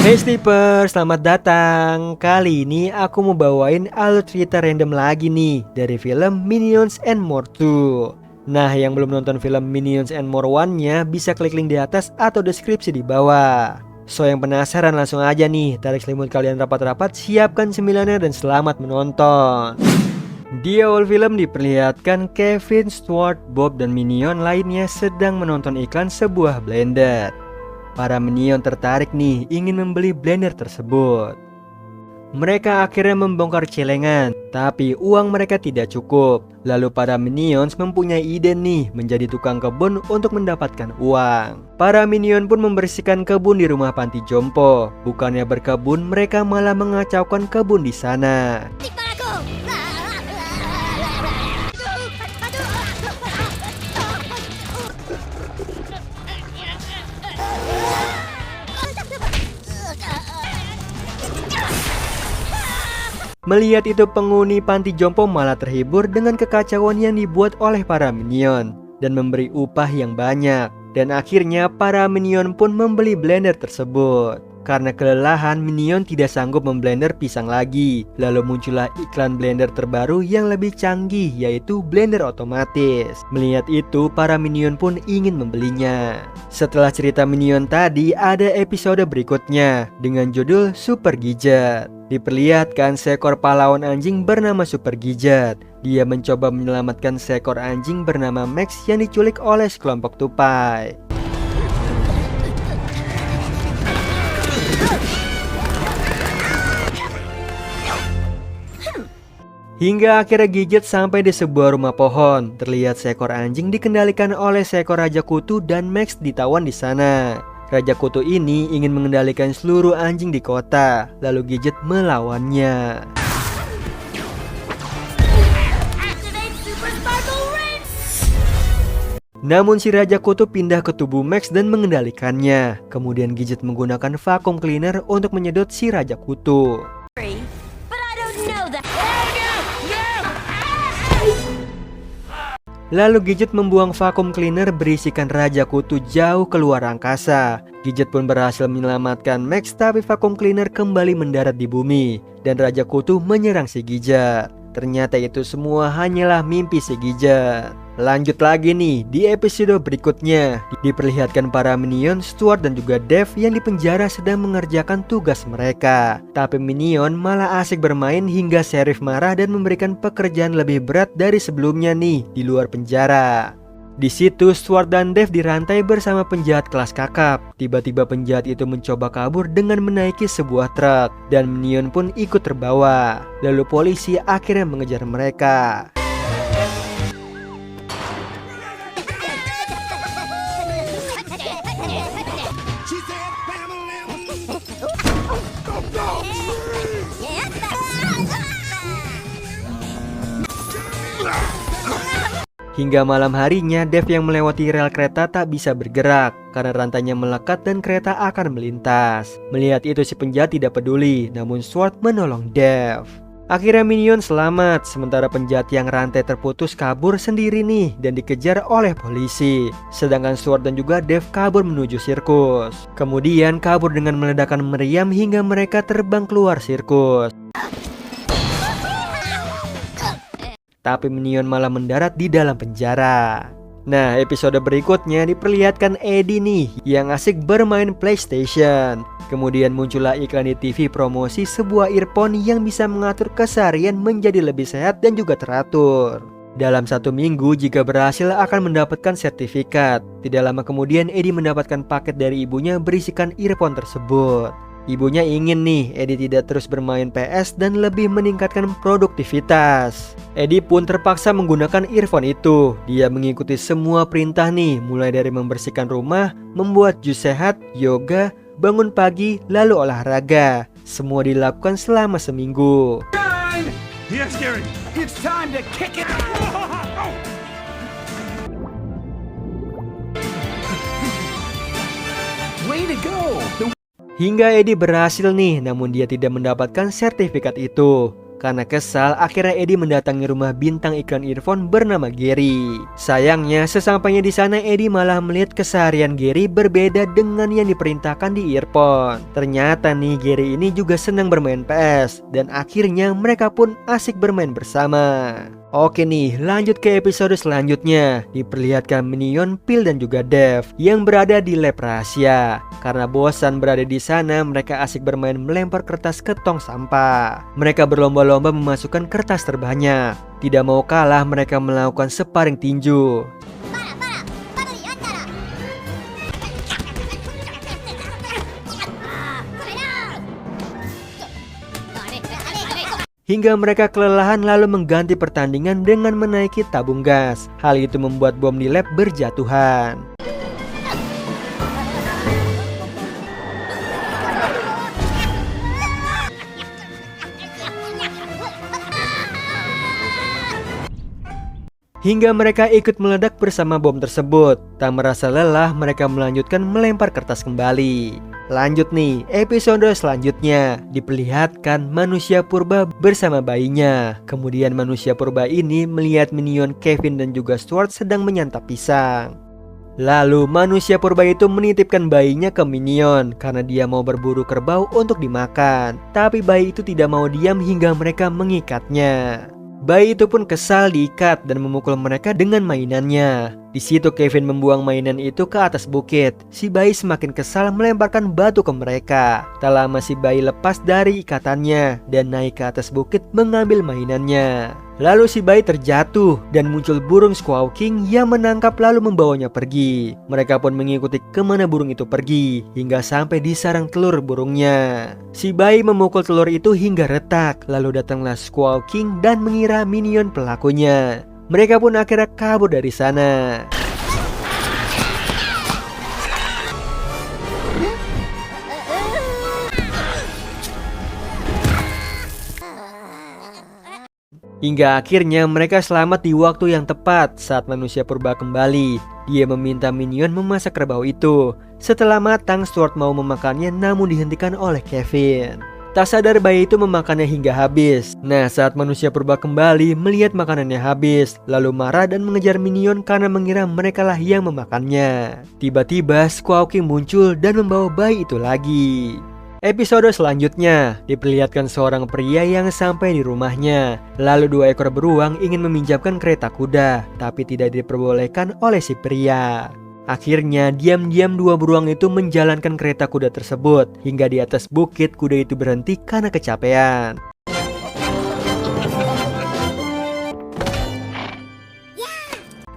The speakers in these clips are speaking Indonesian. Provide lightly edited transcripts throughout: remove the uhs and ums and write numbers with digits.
Hey Sleeper, selamat datang. Kali ini aku mau bawain alur cerita random lagi nih dari film Minions and More 2. Nah, yang belum nonton film Minions and More 1-nya bisa klik link di atas atau deskripsi di bawah. So yang penasaran langsung aja nih, tarik selimut kalian rapat-rapat, siapkan cemilannya dan selamat menonton. Di awal film diperlihatkan Kevin, Stuart, Bob, dan Minion lainnya sedang menonton iklan sebuah blender. Para Minion tertarik nih ingin membeli blender tersebut. Mereka akhirnya membongkar celengan, tapi uang mereka tidak cukup. Lalu para Minions mempunyai ide nih menjadi tukang kebun untuk mendapatkan uang. Para Minion pun membersihkan kebun di rumah panti jompo. Bukannya berkebun, mereka malah mengacaukan kebun di sana. Melihat itu penghuni panti jompo malah terhibur dengan kekacauan yang dibuat oleh para Minion dan memberi upah yang banyak. Dan akhirnya para Minion pun membeli blender tersebut. Karena kelelahan, Minion tidak sanggup memblender pisang lagi. Lalu muncullah iklan blender terbaru yang lebih canggih, yaitu blender otomatis. Melihat itu, para Minion pun ingin membelinya. Setelah cerita Minion tadi, ada episode berikutnya dengan judul Super Gadget. Diperlihatkan seekor pahlawan anjing bernama Super Gadget. Dia mencoba menyelamatkan seekor anjing bernama Max yang diculik oleh sekelompok tupai. Hingga akhirnya Gadget sampai di sebuah rumah pohon. Terlihat seekor anjing dikendalikan oleh seekor Raja Kutu dan Max ditawan di sana. Raja Kutu ini ingin mengendalikan seluruh anjing di kota. Lalu Gadget melawannya. Namun si Raja Kutu pindah ke tubuh Max dan mengendalikannya. Kemudian Gadget menggunakan vacuum cleaner untuk menyedot si Raja Kutu. Lalu Gadget membuang vacuum cleaner berisikan Raja Kutu jauh keluar angkasa. Gadget pun berhasil menyelamatkan Max, tapi vacuum cleaner kembali mendarat di bumi dan Raja Kutu menyerang si Gadget. Ternyata itu semua hanyalah mimpi si Gadget. Lanjut lagi nih, di episode berikutnya diperlihatkan para Minion, Stuart dan juga Dave yang dipenjara sedang mengerjakan tugas mereka. Tapi Minion malah asik bermain hingga Sheriff marah dan memberikan pekerjaan lebih berat dari sebelumnya nih di luar penjara. Di situ Stuart dan Dave dirantai bersama penjahat kelas kakap. Tiba-tiba penjahat itu mencoba kabur dengan menaiki sebuah truk dan Minion pun ikut terbawa. Lalu polisi akhirnya mengejar mereka. Hingga malam harinya, Dave yang melewati rel kereta tak bisa bergerak karena rantainya melekat dan kereta akan melintas. Melihat itu si penjahat tidak peduli, namun Stuart menolong Dave. Akhirnya Minion selamat, sementara penjahat yang rantai terputus kabur sendiri nih dan dikejar oleh polisi. Sedangkan Stuart dan juga Dave kabur menuju sirkus. Kemudian kabur dengan meledakan meriam hingga mereka terbang keluar sirkus. Tapi Minion malah mendarat di dalam penjara. Nah, episode berikutnya diperlihatkan Eddie nih yang asik bermain PlayStation. Kemudian muncullah iklan di TV promosi sebuah earphone yang bisa mengatur keseharian menjadi lebih sehat dan juga teratur. Dalam 1 minggu jika berhasil akan mendapatkan sertifikat. Tidak lama kemudian Eddie mendapatkan paket dari ibunya berisikan earphone tersebut. Ibunya ingin nih Eddie tidak terus bermain PS dan lebih meningkatkan produktivitas. Eddie pun terpaksa menggunakan earphone itu. Dia mengikuti semua perintah nih, mulai dari membersihkan rumah, membuat jus sehat, yoga, bangun pagi, lalu olahraga. Semua dilakukan selama seminggu. Yes, Gary. It's time to kick it. Way to go. Hingga Eddie berhasil nih, namun dia tidak mendapatkan sertifikat itu. Karena kesal, akhirnya Eddie mendatangi rumah bintang iklan earphone bernama Gary. Sayangnya, sesampainya di sana Eddie malah melihat keseharian Gary berbeda dengan yang diperintahkan di earphone. Ternyata nih Gary ini juga senang bermain PS dan akhirnya mereka pun asik bermain bersama. Oke nih, lanjut ke episode selanjutnya. Diperlihatkan Minion, Phil dan juga Dev yang berada di lab rahasia. Karena bosan berada di sana, mereka asik bermain melempar kertas ke tong sampah. Mereka berlomba-lomba memasukkan kertas terbanyak. Tidak mau kalah, mereka melakukan sparring tinju. Hingga mereka kelelahan lalu mengganti pertandingan dengan menaiki tabung gas. Hal itu membuat bom di lab berjatuhan. Hingga mereka ikut meledak bersama bom tersebut. Tak merasa lelah, mereka melanjutkan melempar kertas kembali. Lanjut nih, episode selanjutnya diperlihatkan manusia purba bersama bayinya. Kemudian manusia purba ini melihat Minion, Kevin dan juga Stuart sedang menyantap pisang. Lalu manusia purba itu menitipkan bayinya ke Minion karena dia mau berburu kerbau untuk dimakan. Tapi bayi itu tidak mau diam hingga mereka mengikatnya. Bayi itu pun kesal diikat dan memukul mereka dengan mainannya. Di situ Kevin membuang mainan itu ke atas bukit. Si bayi semakin kesal melemparkan batu ke mereka. Tak lama si bayi lepas dari ikatannya dan naik ke atas bukit mengambil mainannya. Lalu si bayi terjatuh dan muncul burung Squaw King yang menangkap lalu membawanya pergi. Mereka pun mengikuti kemana burung itu pergi hingga sampai di sarang telur burungnya. Si bayi memukul telur itu hingga retak. Lalu datanglah Squaw King dan mengira Minion pelakunya. Mereka pun akhirnya kabur dari sana. Hingga akhirnya mereka selamat di waktu yang tepat saat manusia purba kembali. Dia meminta Minion memasak kerbau itu. Setelah matang, Stuart mau memakannya namun dihentikan oleh Kevin. Tak sadar bayi itu memakannya hingga habis. Nah, saat manusia purba kembali melihat makanannya habis, lalu marah dan mengejar Minion karena mengira merekalah yang memakannya. Tiba-tiba Squaw King muncul dan membawa bayi itu lagi. Episode selanjutnya diperlihatkan seorang pria yang sampai di rumahnya. Lalu 2 ekor beruang ingin meminjamkan kereta kuda, tapi tidak diperbolehkan oleh si pria. Akhirnya diam-diam 2 beruang itu menjalankan kereta kuda tersebut. Hingga di atas bukit kuda itu berhenti karena kecapean.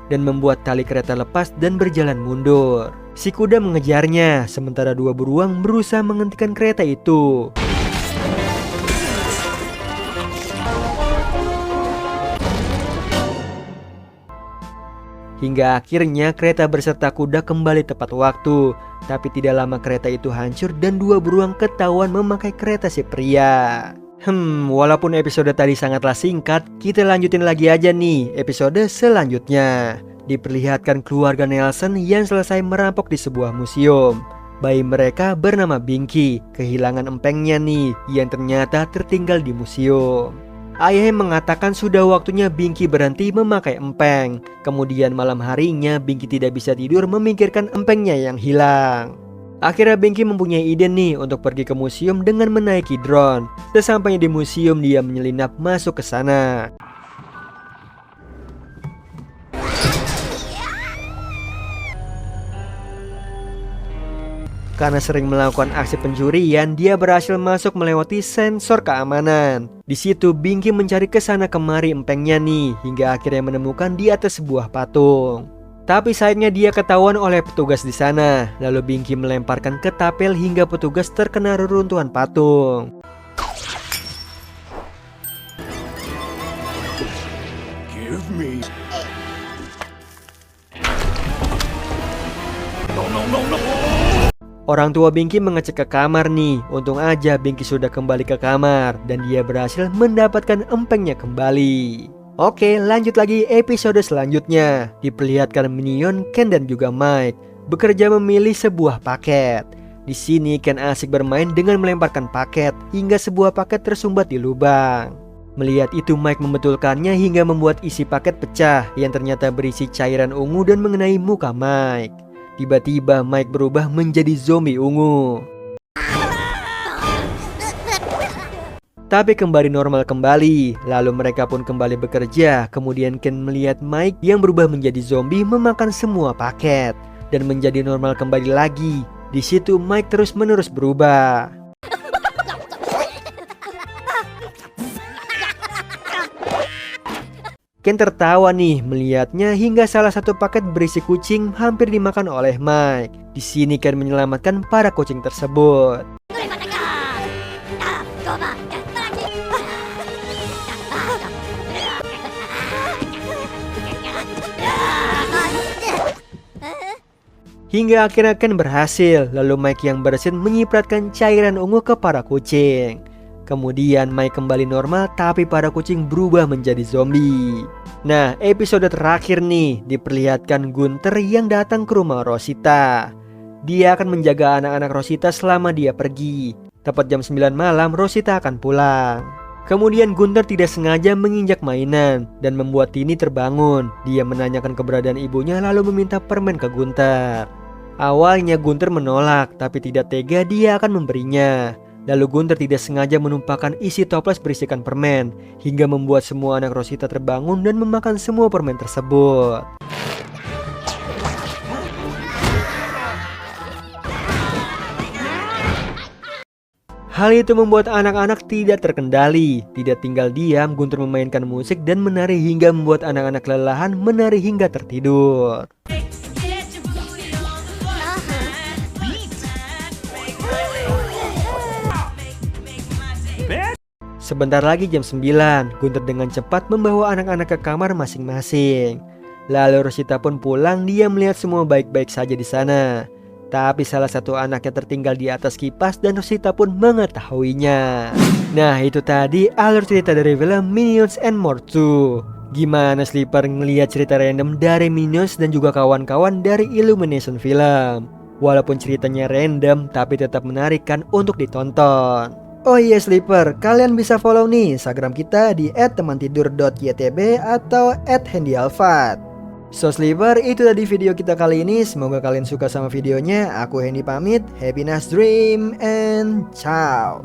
Dan membuat tali kereta lepas dan berjalan mundur. Si kuda mengejarnya, sementara 2 beruang berusaha menghentikan kereta itu. Hingga akhirnya kereta beserta kuda kembali tepat waktu. Tapi tidak lama kereta itu hancur dan 2 beruang ketahuan memakai kereta si pria. Walaupun episode tadi sangatlah singkat, kita lanjutin lagi aja nih episode selanjutnya. Diperlihatkan keluarga Nelson yang selesai merampok di sebuah museum. Bayi mereka bernama Binky, kehilangan empengnya nih yang ternyata tertinggal di museum. Ayahnya mengatakan sudah waktunya Binky berhenti memakai empeng. Kemudian malam harinya Binky tidak bisa tidur memikirkan empengnya yang hilang. Akhirnya Binky mempunyai ide nih untuk pergi ke museum dengan menaiki drone. Sesampainya di museum dia menyelinap masuk ke sana. Karena sering melakukan aksi pencurian, dia berhasil masuk melewati sensor keamanan. Di situ Binky mencari kesana kemari empengnya nih, hingga akhirnya menemukan di atas sebuah patung. Tapi sayangnya dia ketahuan oleh petugas di sana. Lalu Binky melemparkan ke tapel hingga petugas terkena reruntuhan patung. Give me. No. Orang tua Binky mengecek ke kamar nih. Untung aja Binky sudah kembali ke kamar dan dia berhasil mendapatkan empengnya kembali. Oke, lanjut lagi episode selanjutnya. Diperlihatkan Minion, Ken dan juga Mike bekerja memilih sebuah paket. Di sini Ken asik bermain dengan melemparkan paket hingga sebuah paket tersumbat di lubang. Melihat itu Mike membetulkannya hingga membuat isi paket pecah yang ternyata berisi cairan ungu dan mengenai muka Mike. Tiba-tiba Mike berubah menjadi zombie ungu. Tapi kembali normal kembali, lalu mereka pun kembali bekerja. Kemudian Ken melihat Mike yang berubah menjadi zombie memakan semua paket dan menjadi normal kembali lagi. Di situ Mike terus-menerus berubah. Ken tertawa nih melihatnya hingga salah satu paket berisi kucing hampir dimakan oleh Mike. Di sini Ken menyelamatkan para kucing tersebut. Hingga akhirnya Ken berhasil, lalu Mike yang bersin menyipratkan cairan ungu ke para kucing. Kemudian Mike kembali normal tapi para kucing berubah menjadi zombie. Nah, episode terakhir nih diperlihatkan Gunther yang datang ke rumah Rosita. Dia akan menjaga anak-anak Rosita selama dia pergi. Tepat jam 9 malam Rosita akan pulang. Kemudian Gunther tidak sengaja menginjak mainan dan membuat Tini terbangun. Dia menanyakan keberadaan ibunya lalu meminta permen ke Gunther. Awalnya Gunther menolak tapi tidak tega dia akan memberinya. Lalu Gunther tidak sengaja menumpahkan isi toples berisikan permen hingga membuat semua anak Rosita terbangun dan memakan semua permen tersebut. Hal itu membuat anak-anak tidak terkendali. Tidak tinggal diam, Gunther memainkan musik dan menari hingga membuat anak-anak kelelahan menari hingga tertidur. Sebentar lagi jam 9, Gunther dengan cepat membawa anak-anak ke kamar masing-masing. Lalu Rosita pun pulang, dia melihat semua baik-baik saja di sana. Tapi salah satu anaknya tertinggal di atas kipas dan Rosita pun mengetahuinya. Nah, itu tadi alur cerita dari film Minions and More 2. Gimana Sleeper ngelihat cerita random dari Minions dan juga kawan-kawan dari Illumination Film? Walaupun ceritanya random tapi tetap menarik kan untuk ditonton. Oh iya Sleeper, kalian bisa follow nih Instagram kita di @temantidur.ytb atau @handyalfat. So Sleeper, itu tadi video kita kali ini. Semoga kalian suka sama videonya. Aku Hendy pamit. Happy nice dream and ciao.